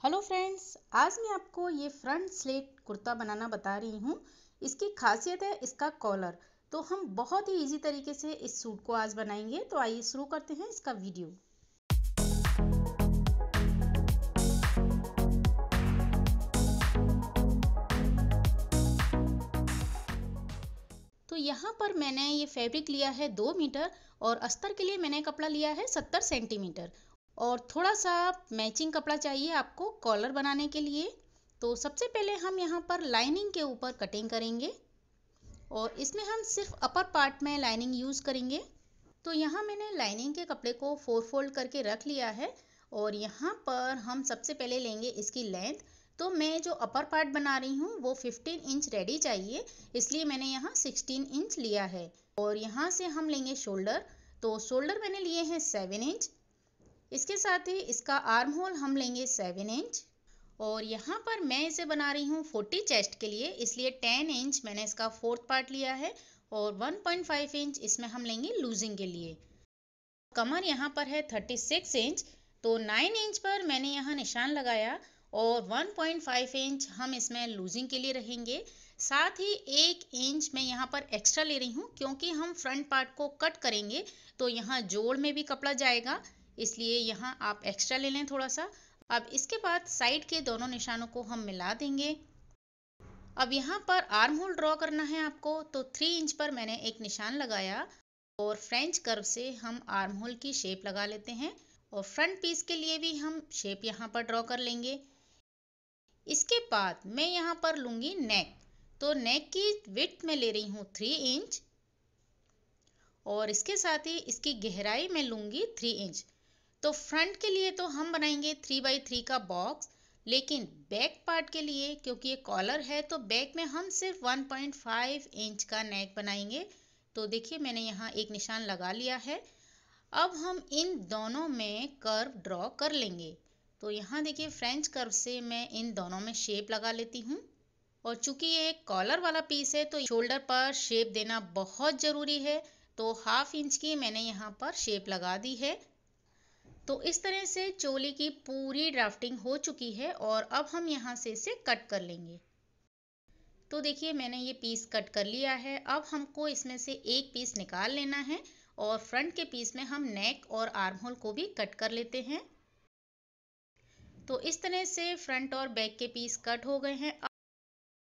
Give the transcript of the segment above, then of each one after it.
Hello friends, आज मैं आपको ये फ्रंट स्लिट कुर्ता बनाना बता रही हूँ। इसकी खासियत है इसका कॉलर। तो हम बहुत ही इजी तरीके से इस सूट को आज बनाएंगे। तो आइए शुरू करते हैं इसका वीडियो। तो यहाँ पर मैंने ये फैब्रिक लिया है 2 मीटर और अस्तर के लिए मैंने कपड़ा लिया है 70 सेंटीमीटर और थोड़ा सा मैचिंग कपड़ा चाहिए आपको कॉलर बनाने के लिए। तो सबसे पहले हम यहाँ पर लाइनिंग के ऊपर कटिंग करेंगे और इसमें हम सिर्फ अपर पार्ट में लाइनिंग यूज़ करेंगे। तो यहाँ मैंने लाइनिंग के कपड़े को 4 फोल्ड करके रख लिया है और यहाँ पर हम सबसे पहले लेंगे इसकी लेंथ। तो मैं जो अपर पार्ट बना रही हूँ वो 15 इंच रेडी चाहिए, इसलिए मैंने यहाँ 16 इंच लिया है। और यहाँ से हम लेंगे शोल्डर। तो शोल्डर मैंने लिए हैं 7 इंच। इसके साथ ही इसका आर्म होल हम लेंगे 7 इंच और यहाँ पर मैं इसे बना रही हूँ 40 चेस्ट के लिए, इसलिए 10 इंच मैंने इसका 4th पार्ट लिया है और 1.5 इंच इसमें हम लेंगे लूजिंग के लिए। कमर यहाँ पर है 36 इंच, तो 9 इंच पर मैंने यहाँ निशान लगाया और 1.5 इंच हम इसमें लूजिंग के लिए रहेंगे। साथ ही 1 इंच मैं यहाँ पर एक्स्ट्रा ले रही हूँ क्योंकि हम फ्रंट पार्ट को कट करेंगे तो यहाँ जोड़ में भी कपड़ा जाएगा, इसलिए यहाँ आप एक्स्ट्रा ले लें थोड़ा सा। अब इसके बाद साइड के दोनों निशानों को हम मिला देंगे। अब यहाँ पर आर्म होल ड्रॉ करना है आपको, तो 3 इंच पर मैंने एक निशान लगाया और फ्रेंच कर्व से हम आर्म होल की शेप लगा लेते हैं और फ्रंट पीस के लिए भी हम शेप यहाँ पर ड्रॉ कर लेंगे। इसके बाद मैं यहाँ पर लूँगी नेक। तो नेक की विड्थ में ले रही हूँ 3 इंच और इसके साथ ही इसकी गहराई में लूँगी 3 इंच। तो फ्रंट के लिए तो हम बनाएंगे 3x3 का बॉक्स, लेकिन बैक पार्ट के लिए क्योंकि ये कॉलर है तो बैक में हम सिर्फ 1.5 इंच का नेक बनाएंगे। तो देखिए मैंने यहाँ एक निशान लगा लिया है। अब हम इन दोनों में कर्व ड्रॉ कर लेंगे। तो यहाँ देखिए फ्रेंच कर्व से मैं इन दोनों में शेप लगा लेती हूँ और चूंकि ये एक कॉलर वाला पीस है तो शोल्डर पर शेप देना बहुत ज़रूरी है। तो 1/2 इंच की मैंने यहाँ पर शेप लगा दी है। तो इस तरह से चोली की पूरी ड्राफ्टिंग हो चुकी है और अब हम यहाँ से इसे कट कर लेंगे। तो देखिए मैंने ये पीस कट कर लिया है। अब हमको इसमें से एक पीस निकाल लेना है और फ्रंट के पीस में हम नेक और आर्म होल को भी कट कर लेते हैं। तो इस तरह से फ्रंट और बैक के पीस कट हो गए हैं। अब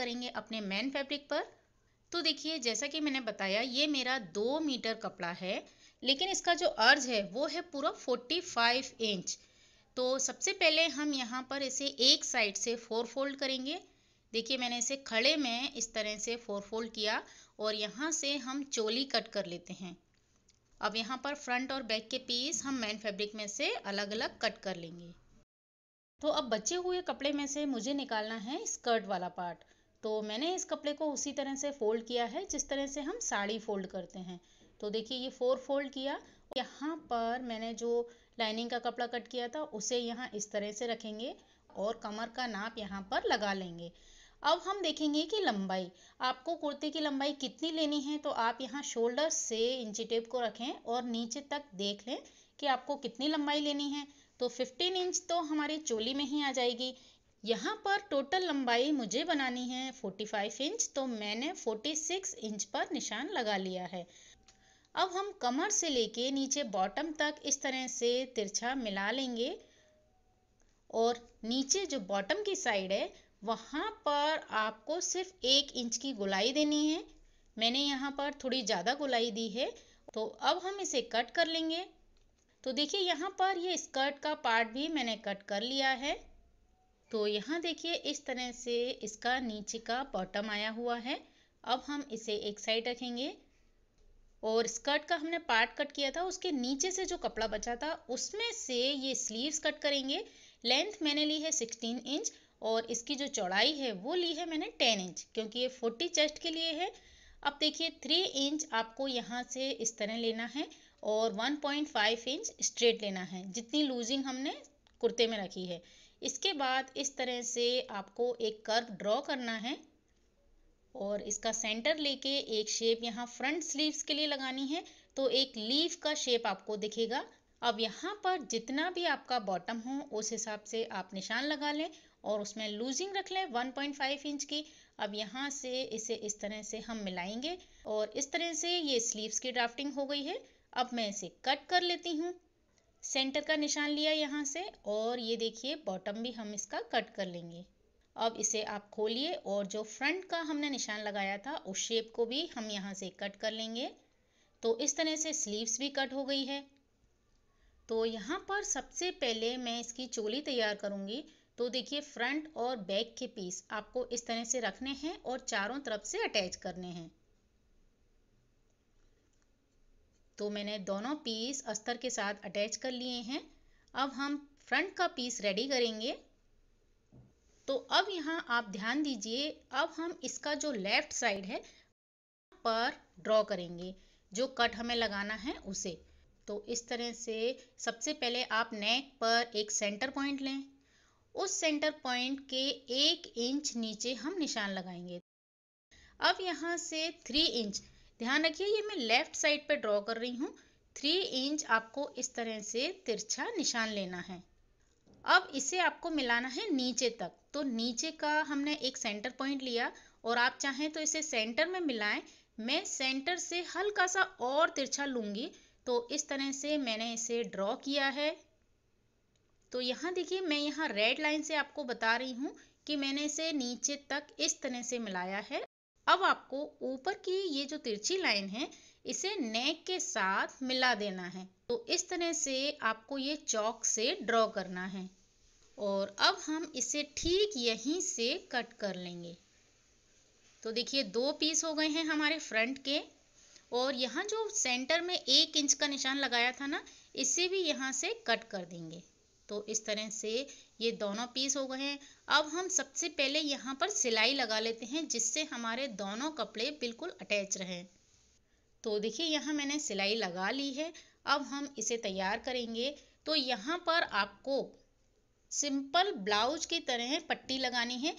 करेंगे अपने मेन फैब्रिक पर। तो देखिए जैसा कि मैंने बताया ये मेरा 2 मीटर कपड़ा है, लेकिन इसका जो अर्ज है वो है पूरा 45 इंच। तो सबसे पहले हम यहाँ पर इसे एक साइड से 4 फोल्ड करेंगे। देखिए मैंने इसे खड़े में इस तरह से 4 फोल्ड किया और यहाँ से हम चोली कट कर लेते हैं। अब यहाँ पर फ्रंट और बैक के पीस हम मेन फैब्रिक में से अलग अलग कट कर लेंगे। तो अब बचे हुए कपड़े में से मुझे निकालना है स्कर्ट वाला पार्ट। तो मैंने इस कपड़े को उसी तरह से फोल्ड किया है जिस तरह से हम साड़ी फोल्ड करते हैं। तो देखिए ये 4 फोल्ड किया। यहाँ पर मैंने जो लाइनिंग का कपड़ा कट किया था उसे यहाँ इस तरह से रखेंगे और कमर का नाप यहाँ पर लगा लेंगे। अब हम देखेंगे कि लंबाई आपको कुर्ते की लंबाई कितनी लेनी है। तो आप यहाँ शोल्डर से इंची टेप को रखें और नीचे तक देख लें कि आपको कितनी लंबाई लेनी है। तो 15 इंच तो हमारी चोली में ही आ जाएगी। यहाँ पर टोटल लंबाई मुझे बनानी है 45 इंच, तो मैंने 46 इंच पर निशान लगा लिया है। अब हम कमर से लेके नीचे बॉटम तक इस तरह से तिरछा मिला लेंगे और नीचे जो बॉटम की साइड है वहाँ पर आपको सिर्फ 1 इंच की गोलाई देनी है। मैंने यहाँ पर थोड़ी ज़्यादा गोलाई दी है। तो अब हम इसे कट कर लेंगे। तो देखिए यहाँ पर ये स्कर्ट का पार्ट भी मैंने कट कर लिया है। तो यहाँ देखिए इस तरह से इसका नीचे का बॉटम आया हुआ है। अब हम इसे एक साइड रखेंगे और स्कर्ट का हमने पार्ट कट किया था उसके नीचे से जो कपड़ा बचा था उसमें से ये स्लीव्स कट करेंगे। लेंथ मैंने ली है 16 इंच और इसकी जो चौड़ाई है वो ली है मैंने 10 इंच क्योंकि ये 40 चेस्ट के लिए है। अब देखिए 3 इंच आपको यहाँ से इस तरह लेना है और 1.5 इंच स्ट्रेट लेना है जितनी लूजिंग हमने कुर्ते में रखी है। इसके बाद इस तरह से आपको एक कर्व ड्रॉ करना है और इसका सेंटर लेके एक शेप यहाँ फ्रंट स्लीव्स के लिए लगानी है। तो एक लीफ का शेप आपको दिखेगा। अब यहाँ पर जितना भी आपका बॉटम हो उस हिसाब से आप निशान लगा लें और उसमें लूजिंग रख लें 1.5 इंच की। अब यहाँ से इसे इस तरह से हम मिलाएंगे और इस तरह से ये स्लीव्स की ड्राफ्टिंग हो गई है। अब मैं इसे कट कर लेती हूँ। सेंटर का निशान लिया यहाँ से और ये देखिए बॉटम भी हम इसका कट कर लेंगे। अब इसे आप खोलिए और जो फ्रंट का हमने निशान लगाया था उस शेप को भी हम यहाँ से कट कर लेंगे। तो इस तरह से स्लीव्स भी कट हो गई है। तो यहाँ पर सबसे पहले मैं इसकी चोली तैयार करूँगी। तो देखिए फ्रंट और बैक के पीस आपको इस तरह से रखने हैं और चारों तरफ से अटैच करने हैं। तो मैंने दोनों पीस अस्तर के साथ अटैच कर लिए हैं। अब हम फ्रंट का पीस रेडी करेंगे। तो अब यहाँ आप ध्यान दीजिए, अब हम इसका जो लेफ्ट साइड है पर ड्रॉ करेंगे, जो कट हमें लगाना है उसे। तो इस तरह से सबसे पहले आप नेक पर एक सेंटर पॉइंट लें। उस सेंटर पॉइंट के 1 इंच नीचे हम निशान लगाएंगे। अब यहाँ से 3 इंच, ध्यान रखिए ये मैं लेफ्ट साइड पे ड्रॉ कर रही हूँ। 3 इंच आपको इस तरह से तिरछा निशान लेना है। अब इसे आपको मिलाना है नीचे तक। तो नीचे का हमने एक सेंटर पॉइंट लिया और आप चाहें तो इसे सेंटर में मिलाएं। मैं सेंटर से हल्का सा और तिरछा लूंगी। तो इस तरह से मैंने इसे ड्रॉ किया है। तो यहाँ देखिए मैं यहाँ रेड लाइन से आपको बता रही हूँ कि मैंने इसे नीचे तक इस तरह से मिलाया है। अब आपको ऊपर की ये जो तिरछी लाइन है इसे नेक के साथ मिला देना है। तो इस तरह से आपको ये चॉक से ड्रॉ करना है और अब हम इसे ठीक यहीं से कट कर लेंगे। तो देखिए 2 पीस हो गए हैं हमारे फ्रंट के और यहाँ जो सेंटर में 1 इंच का निशान लगाया था ना, इसे भी यहाँ से कट कर देंगे। तो इस तरह से ये दोनों पीस हो गए हैं। अब हम सबसे पहले यहाँ पर सिलाई लगा लेते हैं जिससे हमारे दोनों कपड़े बिल्कुल अटैच रहें। तो देखिए यहाँ मैंने सिलाई लगा ली है। अब हम इसे तैयार करेंगे। तो यहाँ पर आपको सिंपल ब्लाउज की तरह पट्टी लगानी है।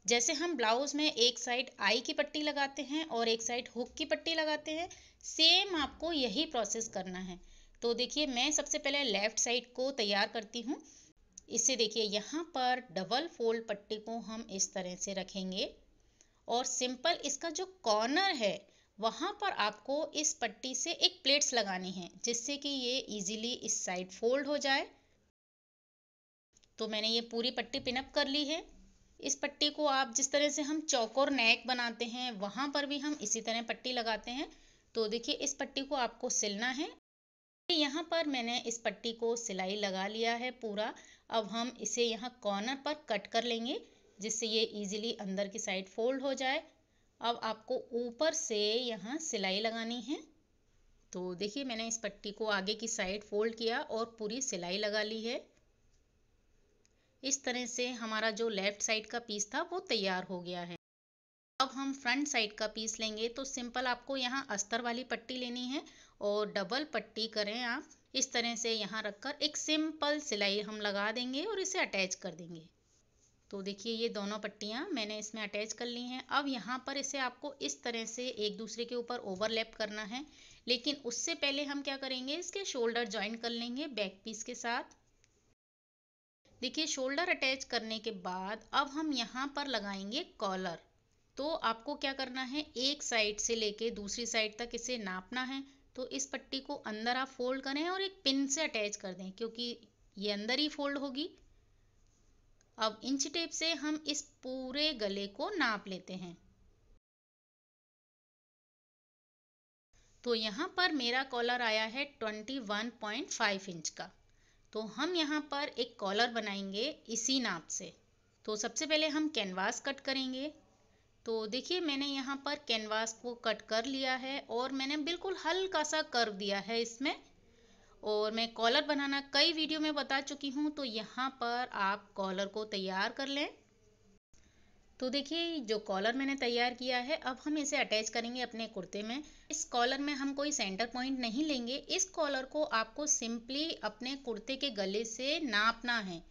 जैसे हम ब्लाउज में एक साइड आई की पट्टी लगाते हैं और एक साइड हुक की पट्टी लगाते हैं, सेम आपको यही प्रोसेस करना है। तो देखिए मैं सबसे पहले लेफ्ट साइड को तैयार करती हूँ। इसे देखिए यहाँ पर डबल फोल्ड पट्टी को हम इस तरह से रखेंगे और सिंपल इसका जो कॉर्नर है वहाँ पर आपको इस पट्टी से एक प्लेट्स लगानी है जिससे कि ये इजीली इस साइड फोल्ड हो जाए। तो मैंने ये पूरी पट्टी पिनअप कर ली है। इस पट्टी को आप जिस तरह से हम चौकोर नेक बनाते हैं वहाँ पर भी हम इसी तरह पट्टी लगाते हैं। तो देखिए इस पट्टी को आपको सिलना है। यहाँ पर मैंने इस पट्टी को सिलाई लगा लिया है पूरा। अब हम इसे यहाँ कॉर्नर पर कट कर लेंगे जिससे ये इजीली अंदर की साइड फोल्ड हो जाए। अब आपको ऊपर से यहाँ सिलाई लगानी है। तो देखिए मैंने इस पट्टी को आगे की साइड फोल्ड किया और पूरी सिलाई लगा ली है। इस तरह से हमारा जो लेफ्ट साइड का पीस था वो तैयार हो गया है। अब हम फ्रंट साइड का पीस लेंगे। तो सिंपल आपको यहाँ अस्तर वाली पट्टी लेनी है और डबल पट्टी करें आप इस तरह से यहाँ रखकर एक सिंपल सिलाई हम लगा देंगे और इसे अटैच कर देंगे। तो देखिए ये दोनों पट्टियाँ मैंने इसमें अटैच कर ली हैं। अब यहाँ पर इसे आपको इस तरह से एक दूसरे के ऊपर ओवरलैप करना है, लेकिन उससे पहले हम क्या करेंगे, इसके शोल्डर ज्वाइन कर लेंगे बैक पीस के साथ। देखिए शोल्डर अटैच करने के बाद अब हम यहाँ पर लगाएंगे कॉलर। तो आपको क्या करना है, एक साइड से लेके दूसरी साइड तक इसे नापना है। तो इस पट्टी को अंदर आप फोल्ड करें और एक पिन से अटैच कर दें क्योंकि ये अंदर ही फोल्ड होगी। अब इंच टेप से हम इस पूरे गले को नाप लेते हैं। तो यहाँ पर मेरा कॉलर आया है 21.5 इंच का। तो हम यहाँ पर एक कॉलर बनाएंगे इसी नाप से। तो सबसे पहले हम कैनवास कट करेंगे। तो देखिए मैंने यहाँ पर कैनवास को कट कर लिया है और मैंने बिल्कुल हल्का सा कर्व दिया है इसमें। और मैं कॉलर बनाना कई वीडियो में बता चुकी हूँ, तो यहाँ पर आप कॉलर को तैयार कर लें। तो देखिए जो कॉलर मैंने तैयार किया है अब हम इसे अटैच करेंगे अपने कुर्ते में। इस कॉलर में हम कोई सेंटर पॉइंट नहीं लेंगे। इस कॉलर को आपको सिंपली अपने कुर्ते के गले से नापना है।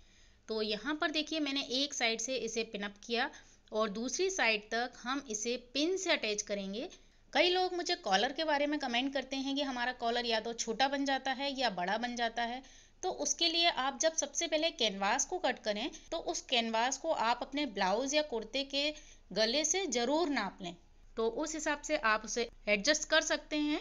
तो यहाँ पर देखिए मैंने एक साइड से इसे पिन अप किया और दूसरी साइड तक हम इसे पिन से अटैच करेंगे। कई लोग मुझे कॉलर के बारे में कमेंट करते हैं कि हमारा कॉलर या तो छोटा बन जाता है या बड़ा बन जाता है। तो उसके लिए आप जब सबसे पहले कैनवास को कट करें तो उस कैनवास को आप अपने ब्लाउज या कुर्ते के गले से ज़रूर नाप लें, तो उस हिसाब से आप उसे एडजस्ट कर सकते हैं।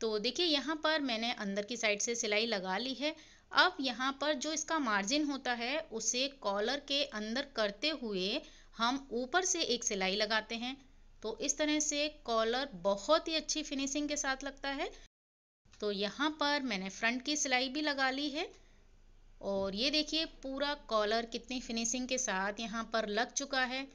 तो देखिए यहाँ पर मैंने अंदर की साइड से सिलाई लगा ली है। अब यहाँ पर जो इसका मार्जिन होता है उसे कॉलर के अंदर करते हुए हम ऊपर से एक सिलाई लगाते हैं। तो इस तरह से कॉलर बहुत ही अच्छी फिनिशिंग के साथ लगता है। तो यहाँ पर मैंने फ्रंट की सिलाई भी लगा ली है और ये देखिए पूरा कॉलर कितनी फिनिशिंग के साथ यहाँ पर लग चुका है।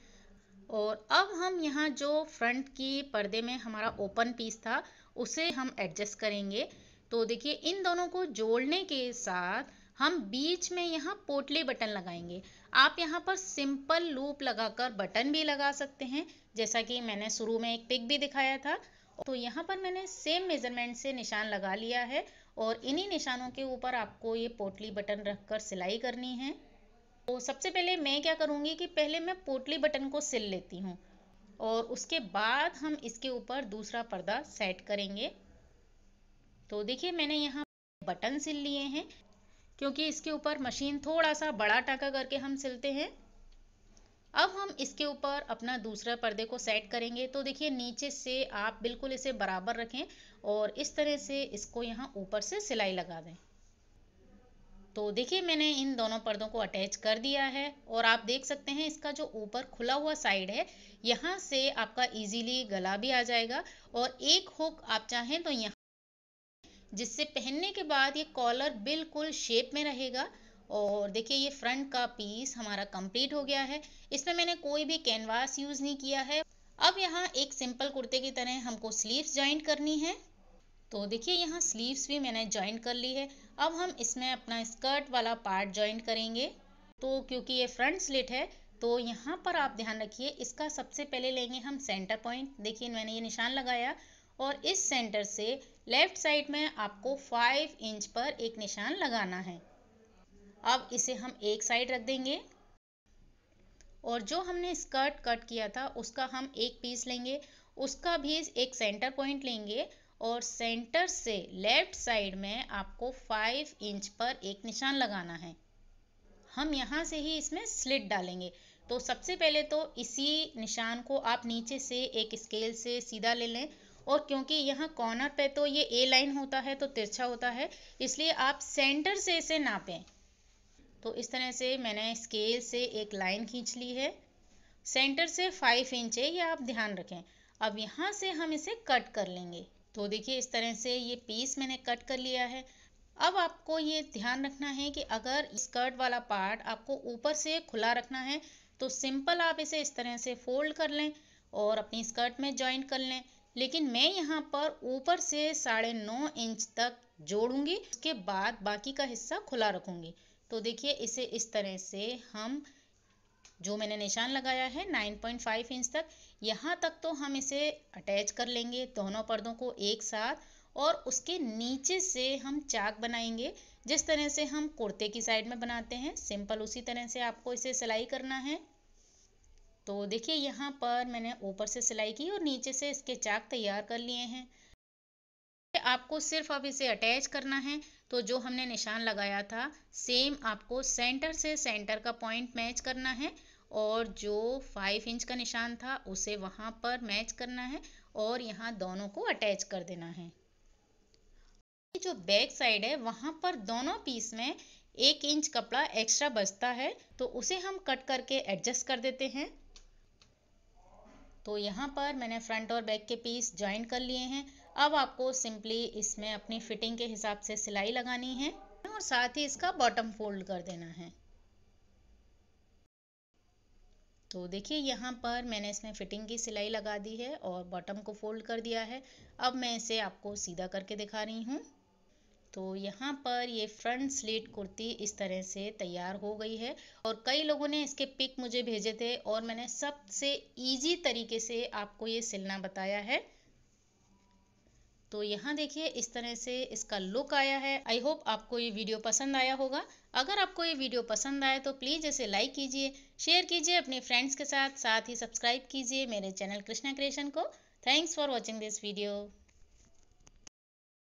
और अब हम यहाँ जो फ्रंट की पर्दे में हमारा ओपन पीस था उसे हम एडजस्ट करेंगे। तो देखिए इन दोनों को जोड़ने के साथ हम बीच में यहाँ पोटली बटन लगाएंगे। आप यहाँ पर सिंपल लूप लगाकर बटन भी लगा सकते हैं, जैसा कि मैंने शुरू में एक पिक भी दिखाया था। तो यहाँ पर मैंने सेम मेजरमेंट से निशान लगा लिया है और इन्हीं निशानों के ऊपर आपको ये पोटली बटन रखकर सिलाई करनी है। तो सबसे पहले मैं क्या करूँगी कि पहले मैं पोटली बटन को सिल लेती हूँ और उसके बाद हम इसके ऊपर दूसरा पर्दा सेट करेंगे। तो देखिए मैंने यहाँ बटन सिल लिए हैं, क्योंकि इसके ऊपर मशीन थोड़ा सा बड़ा टाँका करके हम सिलते हैं। अब हम इसके ऊपर अपना दूसरा पर्दे को सेट करेंगे। तो देखिए नीचे से आप बिल्कुल इसे बराबर रखें और इस तरह से इसको यहाँ ऊपर से सिलाई लगा दें। तो देखिए मैंने इन दोनों पर्दों को अटैच कर दिया है और आप देख सकते हैं इसका जो ऊपर खुला हुआ साइड है यहाँ से आपका इजीली गला भी आ जाएगा और एक हुक आप चाहें तो यहाँ, जिससे पहनने के बाद ये कॉलर बिल्कुल शेप में रहेगा। और देखिए ये फ्रंट का पीस हमारा कंप्लीट हो गया है। इसमें मैंने कोई भी कैनवास यूज़ नहीं किया है। अब यहाँ एक सिंपल कुर्ते की तरह हमको स्लीव्स जॉइंट करनी है। तो देखिए यहाँ स्लीव्स भी मैंने जॉइंट कर ली है। अब हम इसमें अपना स्कर्ट वाला पार्ट जॉइंट करेंगे। तो क्योंकि ये फ्रंट स्लिट है तो यहाँ पर आप ध्यान रखिए, इसका सबसे पहले लेंगे हम सेंटर पॉइंट। देखिए मैंने ये निशान लगाया और इस सेंटर से लेफ्ट साइड में आपको 5 इंच पर एक निशान लगाना है। अब इसे हम एक साइड रख देंगे और जो हमने स्कर्ट कट किया था उसका हम एक पीस लेंगे, उसका भी एक सेंटर पॉइंट लेंगे और सेंटर से लेफ्ट साइड में आपको 5 इंच पर एक निशान लगाना है। हम यहाँ से ही इसमें स्लिट डालेंगे। तो सबसे पहले तो इसी निशान को आप नीचे से एक स्केल से सीधा ले लें और क्योंकि यहाँ कॉर्नर पे तो ये ए लाइन होता है तो तिरछा होता है, इसलिए आप सेंटर से इसे नापें। तो इस तरह से मैंने स्केल से एक लाइन खींच ली है। सेंटर से 5 इंच है, ये आप ध्यान रखें। अब यहाँ से हम इसे कट कर लेंगे। तो देखिए इस तरह से ये पीस मैंने कट कर लिया है। अब आपको ये ध्यान रखना है कि अगर स्कर्ट वाला पार्ट आपको ऊपर से खुला रखना है तो सिंपल आप इसे इस तरह से फोल्ड कर लें और अपनी स्कर्ट में जॉइंट कर लें। लेकिन मैं यहाँ पर ऊपर से 9.5 इंच तक जोड़ूंगी, उसके बाद बाकी का हिस्सा खुला रखूंगी। तो देखिए इसे इस तरह से हम जो मैंने निशान लगाया है 9.5 इंच तक, यहाँ तक तो हम इसे अटैच कर लेंगे दोनों पर्दों को एक साथ और उसके नीचे से हम चाक बनाएंगे जिस तरह से हम कुर्ते की साइड में बनाते हैं, सिंपल उसी तरह से आपको इसे सिलाई करना है। तो देखिए यहाँ पर मैंने ऊपर से सिलाई की और नीचे से इसके चाक तैयार कर लिए हैं। आपको सिर्फ अब इसे अटैच करना है। तो जो हमने निशान लगाया था सेम आपको सेंटर से सेंटर का पॉइंट मैच करना है और जो 5 इंच का निशान था उसे वहाँ पर मैच करना है और यहाँ दोनों को अटैच कर देना है। जो बैक साइड है वहाँ पर दोनों पीस में 1 इंच कपड़ा एक्स्ट्रा बचता है, तो उसे हम कट करके एडजस्ट कर देते हैं। तो यहाँ पर मैंने फ्रंट और बैक के पीस जॉइन कर लिए हैं। अब आपको सिंपली इसमें अपनी फिटिंग के हिसाब से सिलाई लगानी है और साथ ही इसका बॉटम फोल्ड कर देना है। तो देखिए यहाँ पर मैंने इसमें फिटिंग की सिलाई लगा दी है और बॉटम को फोल्ड कर दिया है। अब मैं इसे आपको सीधा करके दिखा रही हूँ। तो यहाँ पर ये फ्रंट स्लिट कुर्ती इस तरह से तैयार हो गई है और कई लोगों ने इसके पिक मुझे भेजे थे और मैंने सबसे इजी तरीके से आपको ये सिलना बताया है। तो यहाँ देखिए इस तरह से इसका लुक आया है। आई होप आपको ये वीडियो पसंद आया होगा। अगर आपको ये वीडियो पसंद आए तो प्लीज़ इसे लाइक कीजिए, शेयर कीजिए अपने फ्रेंड्स के साथ ही सब्सक्राइब कीजिए मेरे चैनल कृष्णा क्रिएशन को। Thanks for watching this video.